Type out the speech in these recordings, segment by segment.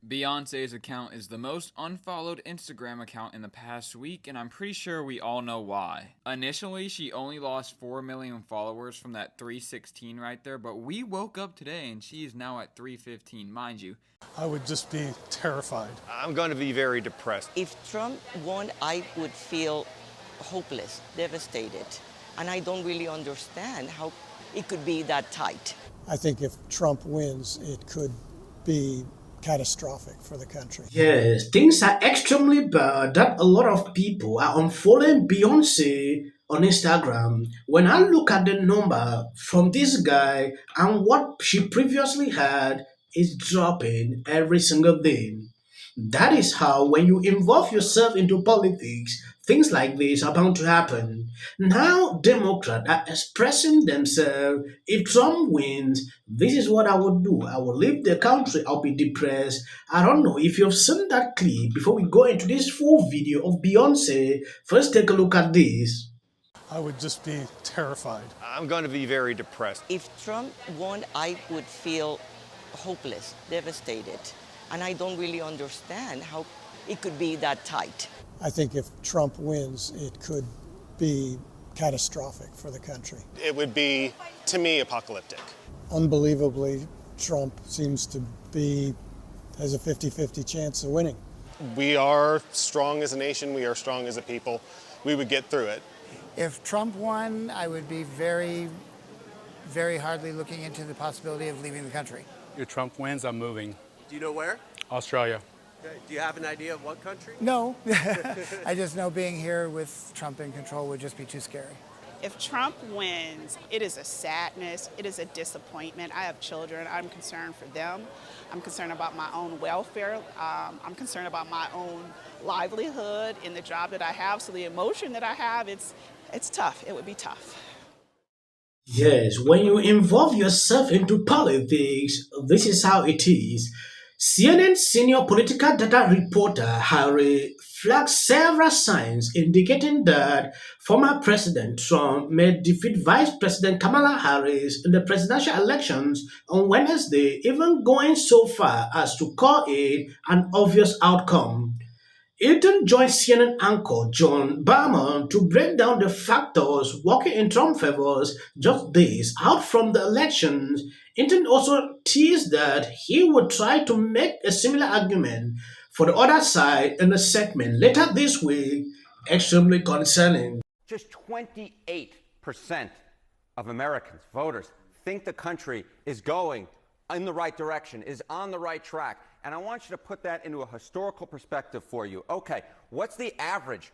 Beyonce's account is the most unfollowed Instagram account in the past week, and I'm pretty sure we all know why. Initially, she only lost 4 million followers from that 316 right there, but we woke up today and she is now at 315, mind you. I would just be terrified. I'm going to be very depressed. If Trump won, I would feel hopeless, devastated, and I don't really understand how it could be that tight. I think if Trump wins, it could be catastrophic for the country. Yes, things are extremely bad that a lot of people are unfollowing Beyonce on Instagram. When I look at the number from this guy and what she previously had is dropping every single day. That is how, when you involve yourself into politics, things like this are bound to happen. Now, Democrats are expressing themselves. If Trump wins, this is what I would do. I will leave the country. I'll be depressed. I don't know if you've seen that clip. Before we go into this full video of Beyonce, first take a look at this. I would just be terrified. I'm going to be very depressed. If Trump won, I would feel hopeless, devastated, and I don't really understand how it could be that tight. I think if Trump wins, it could be catastrophic for the country. It would be, to me, apocalyptic. Unbelievably, Trump seems to has a 50-50 chance of winning. We are strong as a nation. We are strong as a people. We would get through it. If Trump won, I would be very, very hardly looking into the possibility of leaving the country. If Trump wins, I'm moving. Do you know where? Australia. Okay. Do you have an idea of what country? No, I just know being here with Trump in control would just be too scary. If Trump wins, it is a sadness, it is a disappointment. I have children, I'm concerned for them. I'm concerned about my own welfare. I'm concerned about my own livelihood in the job that I have. So the emotion that I have, it's tough, it would be tough. Yes, when you involve yourself into politics, this is how it is. CNN senior political data reporter Harry flagged several signs indicating that former President Trump may defeat Vice President Kamala Harris in the presidential elections on Wednesday, even going so far as to call it an obvious outcome. Hilton joined CNN anchor John Barman to break down the factors working in Trump's favor just days out from the elections. Hilton also teased that he would try to make a similar argument for the other side in a segment later this week, extremely concerning. Just 28% of Americans, voters, think the country is going in the right direction, is on the right track. And I want you to put that into a historical perspective for you. Okay, what's the average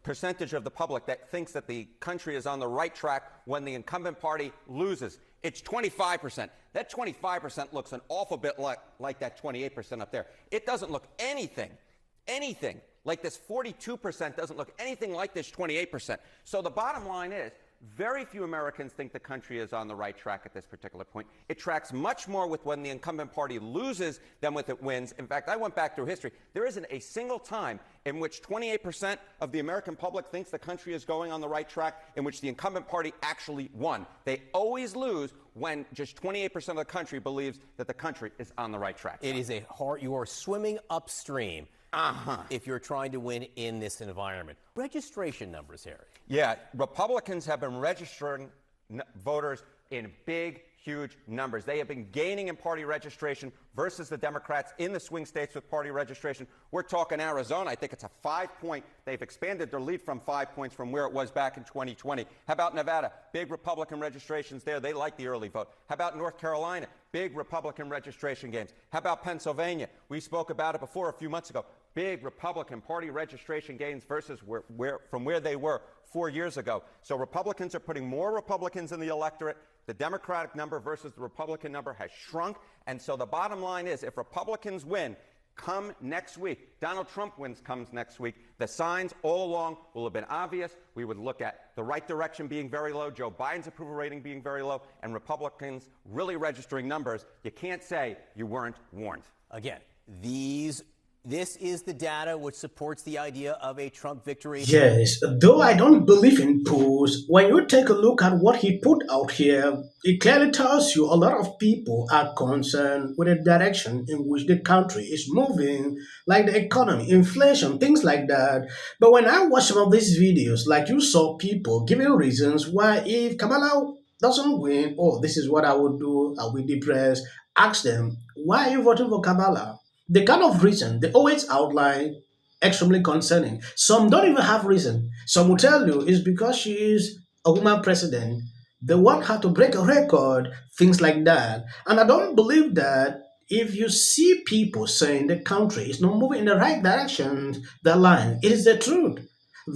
percentage of the public that thinks that the country is on the right track when the incumbent party loses? It's 25%. That 25% looks an awful bit like that 28% up there. It doesn't look anything like this 42% doesn't look anything like this 28%. So the bottom line is, very few Americans think the country is on the right track at this particular point. It tracks much more with when the incumbent party loses than with it wins. In fact, I went back through history. There isn't a single time in which 28% of the American public thinks the country is going on the right track in which the incumbent party actually won. They always lose when just 28% of the country believes that the country is on the right track. It is a hard, you are swimming upstream if you're trying to win in this environment. Registration numbers, Harry. Yeah, Republicans have been registering voters in big, huge numbers. They have been gaining in party registration versus the Democrats in the swing states with party registration. We're talking Arizona. I think it's a 5-point. They've expanded their lead from 5 points from where it was back in 2020. How about Nevada? Big Republican registrations there. They like the early vote. How about North Carolina? Big Republican registration gains. How about Pennsylvania? We spoke about it before a few months ago. Big Republican party registration gains versus from where they were 4 years ago. So Republicans are putting more Republicans in the electorate. The Democratic number versus the Republican number has shrunk. And so the bottom line is, if Republicans win, come next week, Donald Trump comes next week, the signs all along will have been obvious. We would look at the right direction being very low, Joe Biden's approval rating being very low, and Republicans really registering numbers. You can't say you weren't warned. Again, these This is the data which supports the idea of a Trump victory. Yes, though I don't believe in polls, when you take a look at what he put out here, it clearly tells you a lot of people are concerned with the direction in which the country is moving, like the economy, inflation, things like that. But when I watch some of these videos, like you saw people giving reasons why if Kamala doesn't win, oh, this is what I would do, I'll be depressed. Ask them, why are you voting for Kamala? The kind of reason they always outline extremely concerning. Some don't even have reason. Some will tell you it's because she is a woman president. They want her to break a record, things like that. And I don't believe that if you see people saying the country is not moving in the right direction, they're lying. It is the truth.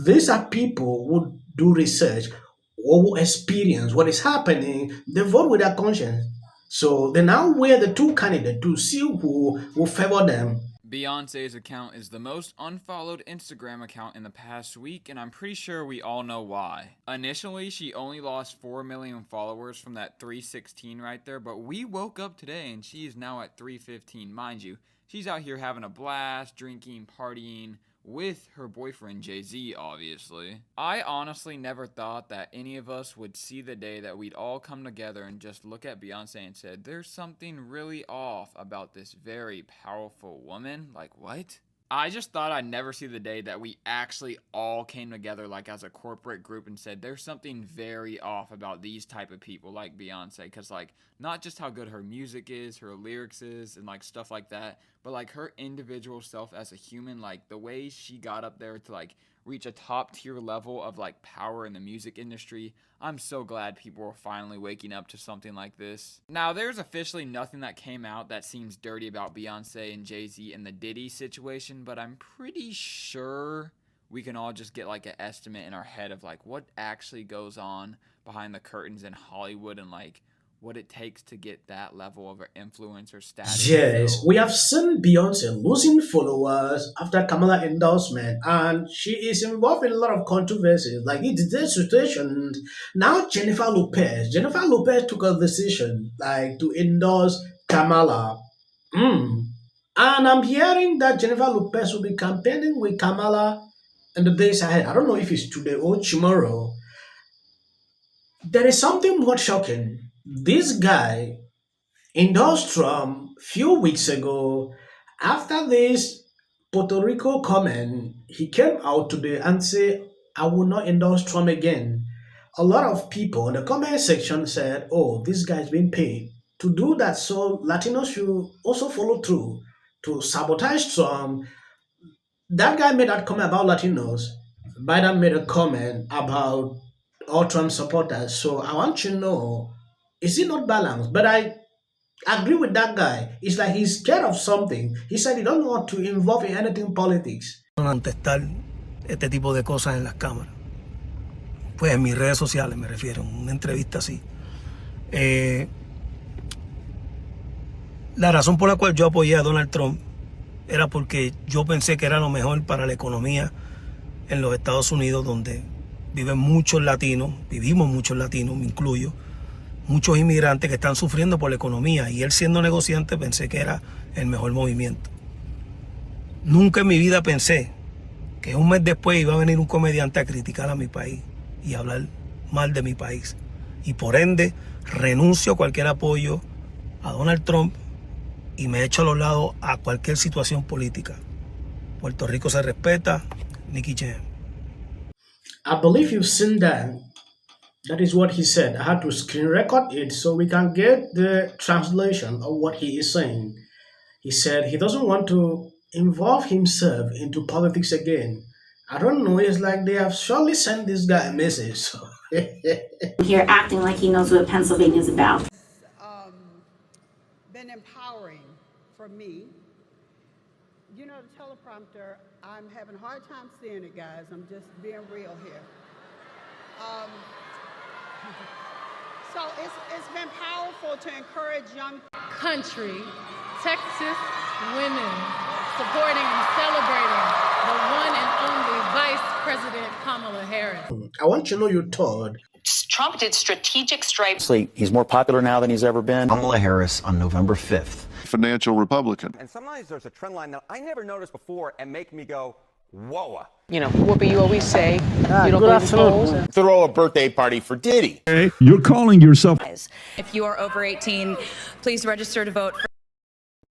These are people who do research or who experience what is happening. They vote with their conscience. So they now weigh the two candidates to see who will favor them. Beyonce's account is the most unfollowed Instagram account in the past week, and I'm pretty sure we all know why. Initially, she only lost 4 million followers from that 316 right there, but we woke up today and she is now at 315. Mind you, she's out here having a blast, drinking, partying, with her boyfriend Jay-Z, obviously. I honestly never thought that any of us would see the day that we'd all come together and just look at Beyonce and said, there's something really off about this very powerful woman. Like, what? I just thought I'd never see the day that we actually all came together like as a corporate group and said there's something very off about these type of people like Beyonce, because like not just how good her music is, her lyrics is, and like stuff like that, but like her individual self as a human, like the way she got up there to like reach a top tier level of like power in the music industry. I'm so glad people are finally waking up to something like this. Now, there's officially nothing that came out that seems dirty about Beyonce and Jay-Z and the Diddy situation, but I'm pretty sure we can all just get like an estimate in our head of like what actually goes on behind the curtains in Hollywood and like what it takes to get that level of influence or status. Yes, we have seen Beyonce losing followers after Kamala endorsement, and she is involved in a lot of controversies. Like it's this situation now. Jennifer Lopez took a decision like to endorse Kamala. And I'm hearing that Jennifer Lopez will be campaigning with Kamala in the days ahead. I don't know if it's today or tomorrow. There is something more shocking. This guy endorsed Trump a few weeks ago. After this Puerto Rico comment, he came out today and said, I will not endorse Trump again. A lot of people in the comment section said, oh, this guy's being paid to do that, so Latinos should also follow through to sabotage Trump. That guy made that comment about Latinos. Biden made a comment about all Trump supporters. So I want to know, is it not balanced? But I agree with that guy. It's like he's scared of something. He said he don't want to involve in anything politics. Contestar este tipo de cosas en las cámaras. Pues en mis redes sociales me refiero, una entrevista así. La razón por la cual yo apoyé a Donald Trump era porque yo pensé que era lo mejor para la economía en los Estados Unidos, donde vivimos muchos latinos, me incluyo, muchos inmigrantes que están sufriendo por la economía, y él siendo negociante pensé que era el mejor movimiento. Nunca en mi vida pensé que un mes después iba a venir un comediante a criticar a mi país y hablar mal de mi país, y por ende renuncio a cualquier apoyo a Donald Trump y me echo a los lados a cualquier situación política. Puerto Rico se respeta. Nicky Jam. I believe you've seen that. That is what he said. I had to screen record it so we can get the translation of what he is saying. He said he doesn't want to involve himself into politics again. I don't know, it's like they have surely sent this guy a message. So. Here acting like he knows what Pennsylvania is about. Been empowering for me. You know, the teleprompter, I'm having a hard time seeing it, guys. I'm just being real here. So it's been powerful to encourage young country, Texas women supporting and celebrating the one and only Vice President Kamala Harris. I want you to know your thought. Trump did strategic strikes. He's more popular now than he's ever been. Kamala Harris on November 5th. financial Republican. And sometimes there's a trend line that I never noticed before and make me go, whoa. You know, Whoopi, you always say you don't believe in polls. Throw a birthday party for Diddy. You're calling yourself. If you are over 18, please register to vote.